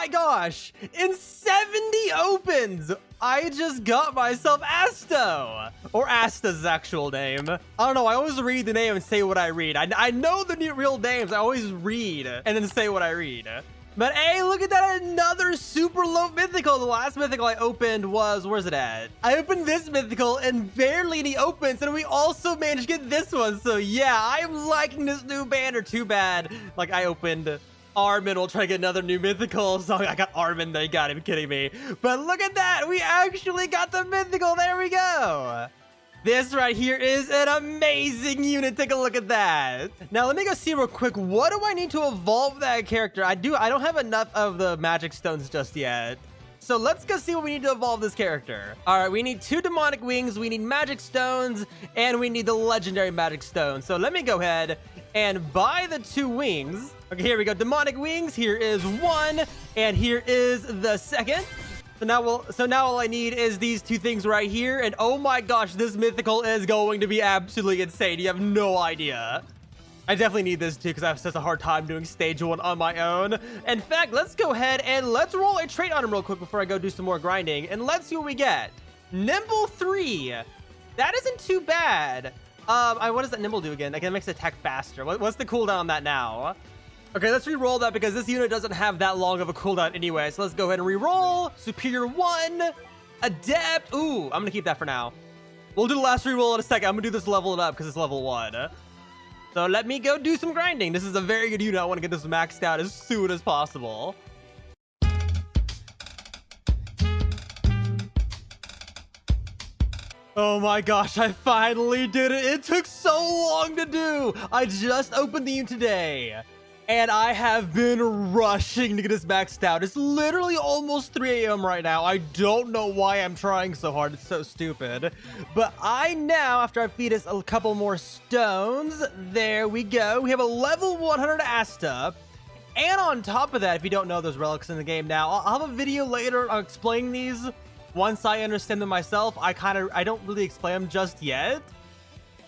my gosh, in 70 opens, I just got myself Asta, or Asta's actual name. I don't know, I always read the name and say what I read. I know the real names, I always read and then say what I read. But hey, look at that, another super low mythical. The last mythical I opened was, where's it at? I opened this mythical and barely any opens, and we also managed to get this one. So yeah, I'm liking this new banner. Too bad, like I opened Armin, will try to get another new mythical. So I got Armin, they got him, kidding me. But look at that, we actually got the mythical, there we go. This right here is an amazing unit. Take a look at that. Now, let me go see real quick. What do I need to evolve that character? I don't have enough of the magic stones just yet. So let's go see what we need to evolve this character. All right, we need 2 demonic wings, we need magic stones, and we need the legendary magic stone. So let me go ahead and buy the 2 wings. Okay, here we go. Demonic wings. Here is 1, and here is the second. So now all I need is these 2 things right here. And oh my gosh, this mythical is going to be absolutely insane. You have no idea. I definitely need this too because I have such a hard time doing stage 1 on my own. In fact, let's go ahead and let's roll a trait on him real quick before I go do some more grinding. And let's see what we get. Nimble 3. That isn't too bad. What does that Nimble do again? Again, it makes it attack faster. What's the cooldown on that now? Okay, let's re-roll that because this unit doesn't have that long of a cooldown anyway. So let's go ahead and re-roll. Superior 1. Adept. Ooh, I'm going to keep that for now. We'll do the last re-roll in a second. I'm going to do this level it up because it's level 1. So let me go do some grinding. This is a very good unit. I want to get this maxed out as soon as possible. Oh my gosh, I finally did it. It took so long to do. I just opened the unit today. And I have been rushing to get this maxed out. It's literally almost 3 a.m. right now. I don't know why I'm trying so hard. It's so stupid. But I now, after I feed us a couple more stones, there we go. We have a level 100 Asta. And on top of that, if you don't know, there's relics in the game now. I'll have a video later on explaining these. Once I understand them myself, I don't really explain them just yet.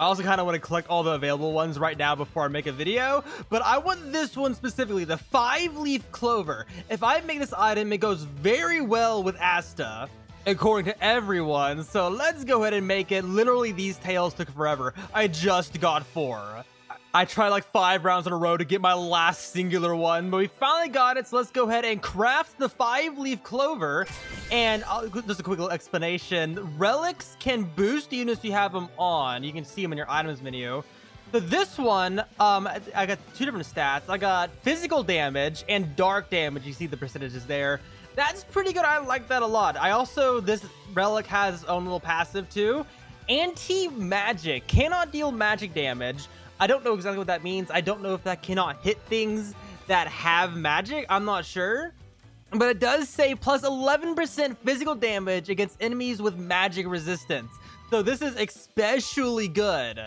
I also kind of want to collect all the available ones right now before I make a video, but I want this one specifically, the 5-leaf clover. If I make this item, it goes very well with Asta, according to everyone. So let's go ahead and make it. Literally, these tails took forever. I just got 4. I tried like 5 rounds in a row to get my last singular one, but we finally got it. So let's go ahead and craft the 5-leaf clover. And just a quick little explanation. Relics can boost units you have them on. You can see them in your items menu. So this one, I got 2 different stats. I got physical damage and dark damage. You see the percentages there. That's pretty good. I like that a lot. This relic has its own little passive too. Anti-magic. Cannot deal magic damage. I don't know exactly what that means. I don't know if that cannot hit things that have magic. I'm not sure. But it does say plus 11% physical damage against enemies with magic resistance. So this is especially good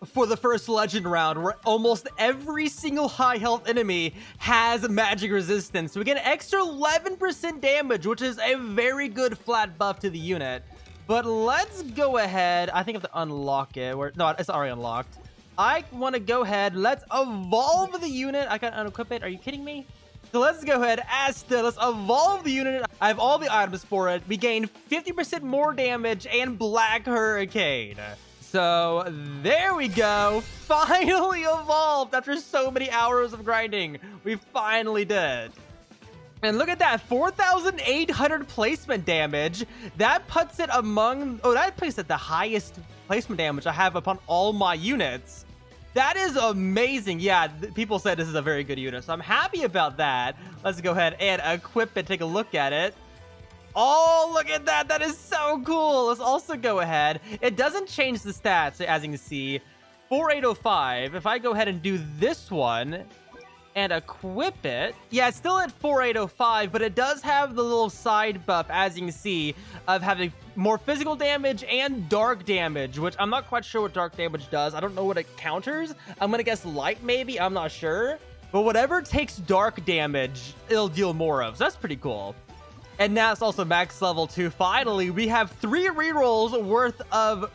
for the first legend round, where almost every single high health enemy has magic resistance. So we get an extra 11% damage, which is a very good flat buff to the unit. But let's go ahead. I think I have to unlock it. No, it's already unlocked. I want to go ahead. Let's evolve the unit. I can unequip it. Are you kidding me? So let's go ahead. Asta, let's evolve the unit. I have all the items for it. We gain 50% more damage and Black Hurricane. So there we go. Finally evolved after so many hours of grinding. We finally did. And look at that, 4,800 placement damage. That puts it that puts it the highest placement damage I have upon all my units. That is amazing. Yeah, people said this is a very good unit, so I'm happy about that. Let's go ahead and equip it, take a look at it. Oh, look at that. That is so cool. Let's also go ahead. It doesn't change the stats, as you can see. 4,805. If I go ahead and do this one and equip it, yeah, it's still at 4,805, but it does have the little side buff, as you can see, of having more physical damage and dark damage, which I'm not quite sure what dark damage does. I don't know what it counters. I'm gonna guess light, maybe. I'm not sure. But whatever takes dark damage, it'll deal more of. So that's pretty cool. And now it's also max level 2. Finally, we have 3 rerolls worth of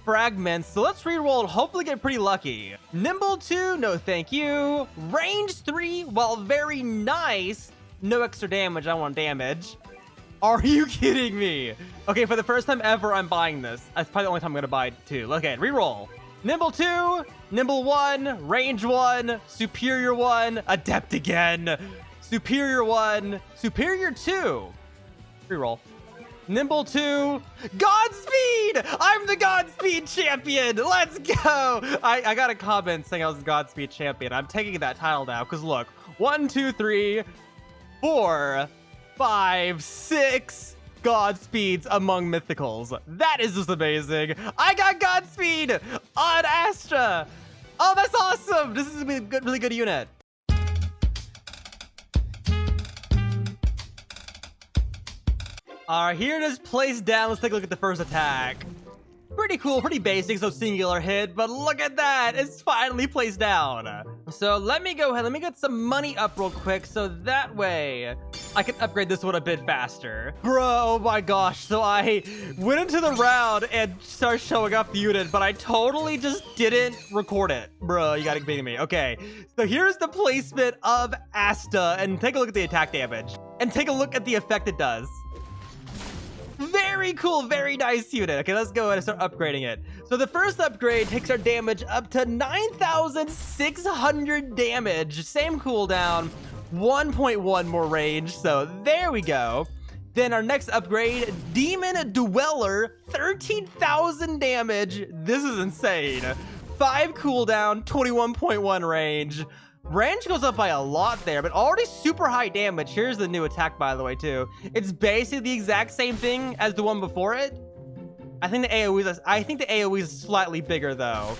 fragments. So let's reroll and hopefully get pretty lucky. Nimble 2, no thank you. Range 3, while very nice, No extra damage, I want damage. Are you kidding me? Okay, for the first time ever, I'm buying this. That's probably the only time I'm gonna buy it too. Okay, reroll. Nimble 2, Nimble 1, Range 1, Superior 1, Adept again, Superior 1, Superior 2. Reroll. Nimble 2, Godspeed! I'm the Godspeed champion! Let's go! I got a comment saying I was the Godspeed champion. I'm taking that title now, because look, 1, 2, 3, 4, 5, 6 Godspeeds among mythicals. That is just amazing. I got Godspeed on Asta. Oh, that's awesome. This is a really good unit. All right, here it is placed down. Let's take a look at the first attack. Pretty cool, pretty basic, so singular hit, but look at that. It's finally placed down. So let me go ahead. Let me get some money up real quick so that way I can upgrade this one a bit faster. Bro, oh my gosh. So I went into the round and started showing off the unit, but I totally just didn't record it. Bro, you gotta be kidding me. Okay, so here's the placement of Asta, and take a look at the attack damage. And take a look at the effect it does. Very cool, very nice unit. Okay, let's go ahead and start upgrading it. So the first upgrade takes our damage up to 9,600 damage. Same cooldown, 1.1 more range. So there we go. Then our next upgrade, Demon Dweller, 13,000 damage. This is insane. 5 cooldown, 21.1 range. Range goes up by a lot there, but already super high damage. Here's the new attack, by the way, too. It's basically the exact same thing as the one before it. I think the AoE is slightly bigger, though.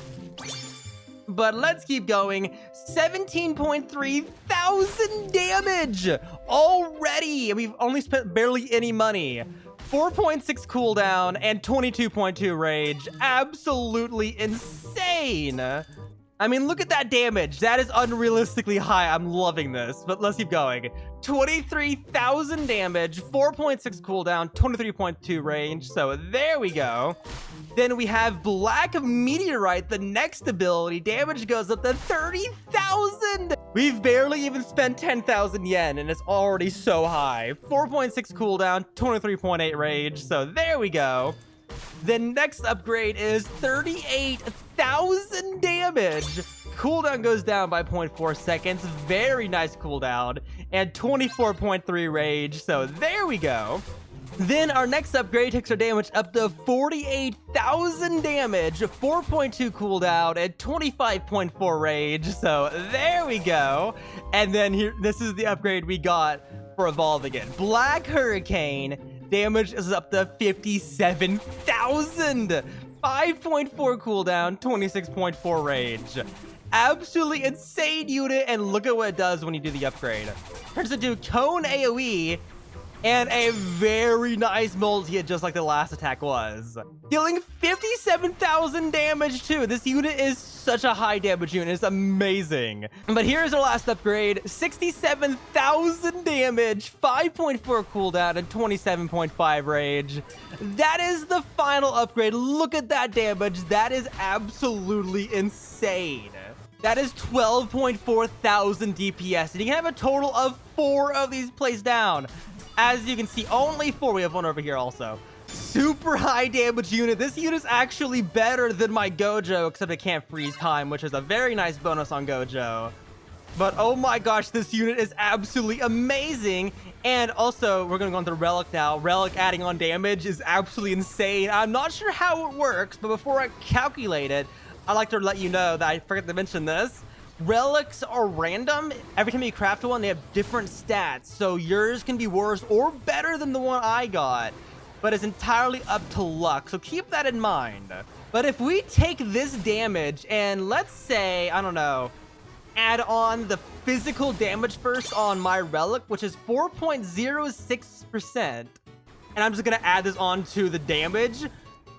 But let's keep going. 17.3 thousand damage already. And we've only spent barely any money. 4.6 cooldown and 22.2 range. Absolutely insane. I mean, look at that damage. That is unrealistically high. I'm loving this, but let's keep going. 23,000 damage, 4.6 cooldown, 23.2 range. So there we go. Then we have Black Meteorite, the next ability. Damage goes up to 30,000. We've barely even spent 10,000 yen, and it's already so high. 4.6 cooldown, 23.8 range. So there we go. The next upgrade is 38,000 damage. Cooldown goes down by 0.4 seconds. Very nice cooldown. And 24.3 range. So there we go. Then our next upgrade takes our damage up to 48,000 damage, 4.2 cooldown, and 25.4 range. So there we go. And then here, this is the upgrade we got for evolving it. Black Hurricane. Damage is up to 57,000. 5.4 cooldown, 26.4 range. Absolutely insane unit, and look at what it does when you do the upgrade. Turns into Cone AoE and a very nice multi-hit, just like the last attack was. Dealing 57,000 damage too. This unit is such a high damage unit. It's amazing. But here's our last upgrade. 67,000 damage, 5.4 cooldown, and 27.5 range. That is the final upgrade. Look at that damage. That is absolutely insane. That is 12.4 thousand DPS. And you can have a total of 4 of these placed down. As you can see, only 4. We have one over here also. Super high damage unit. This unit is actually better than my Gojo, except it can't freeze time, which is a very nice bonus on Gojo. But oh my gosh, this unit is absolutely amazing. And also, we're going to go into Relic now. Relic adding on damage is absolutely insane. I'm not sure how it works, but before I calculate it, I'd like to let you know that I forgot to mention this. Relics are random. Every time you craft one, they have different stats. So yours can be worse or better than the one I got. But it's entirely up to luck. So keep that in mind. But if we take this damage and let's say, I don't know, add on the physical damage first on my Relic, which is 4.06%. And I'm just going to add this on to the damage.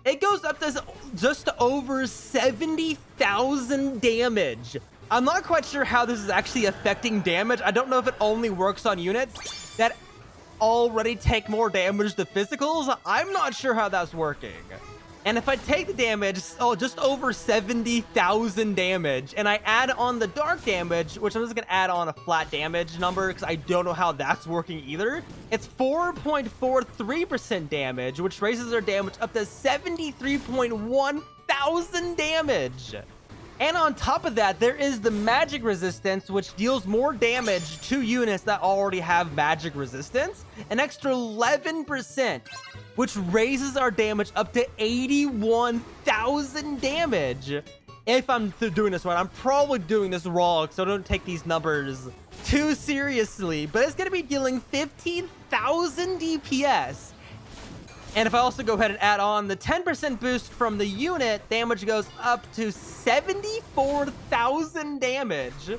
It goes up to just over 70,000 damage. I'm not quite sure how this is actually affecting damage. I don't know if it only works on units that already take more damage than physicals. I'm not sure how that's working. And if I take the damage, just over 70,000 damage, and I add on the dark damage, which I'm just gonna add on a flat damage number because I don't know how that's working either, it's 4.43% damage, which raises our damage up to 73.1 thousand damage. And on top of that, there is the magic resistance, which deals more damage to units that already have magic resistance, an extra 11%, which raises our damage up to 81,000 damage. If I'm doing this right, I'm probably doing this wrong, so don't take these numbers too seriously, but it's going to be dealing 15,000 DPS. And if I also go ahead and add on the 10% boost from the unit, damage goes up to 74,000 damage,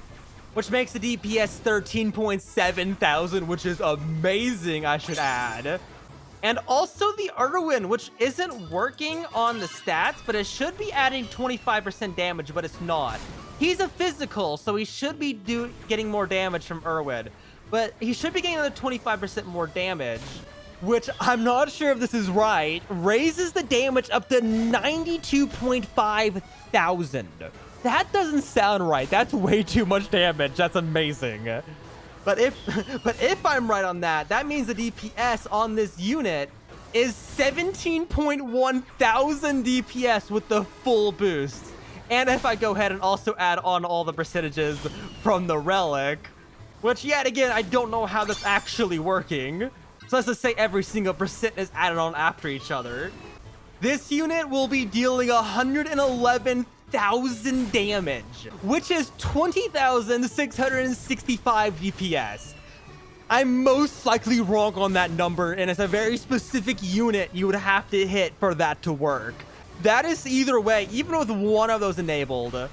which makes the DPS 13.7 thousand, which is amazing, I should add. And also the Irwin, which isn't working on the stats, but it should be adding 25% damage, but it's not. He's a physical, so he should be getting more damage from Irwin, but he should be getting another 25% more damage, which I'm not sure if this is right, raises the damage up to 92.5 thousand. That doesn't sound right. That's way too much damage. That's amazing. But if I'm right on that, that means the DPS on this unit is 17.1 thousand DPS with the full boost. And if I go ahead and also add on all the percentages from the relic, which yet again, I don't know how that's actually working. So let's just say every single percent is added on after each other. This unit will be dealing 111,000 damage, which is 20,665 DPS. I'm most likely wrong on that number, and it's a very specific unit you would have to hit for that to work. That is either way, even with one of those enabled,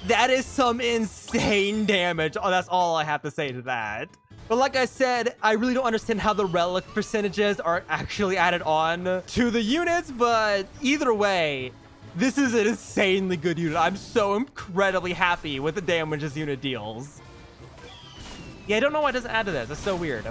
that is some insane damage. Oh, that's all I have to say to that. But like I said, I really don't understand how the relic percentages are actually added on to the units, but either way, this is an insanely good unit. I'm so incredibly happy with the damage this unit deals. Yeah, I don't know why it doesn't add to this. It's so weird.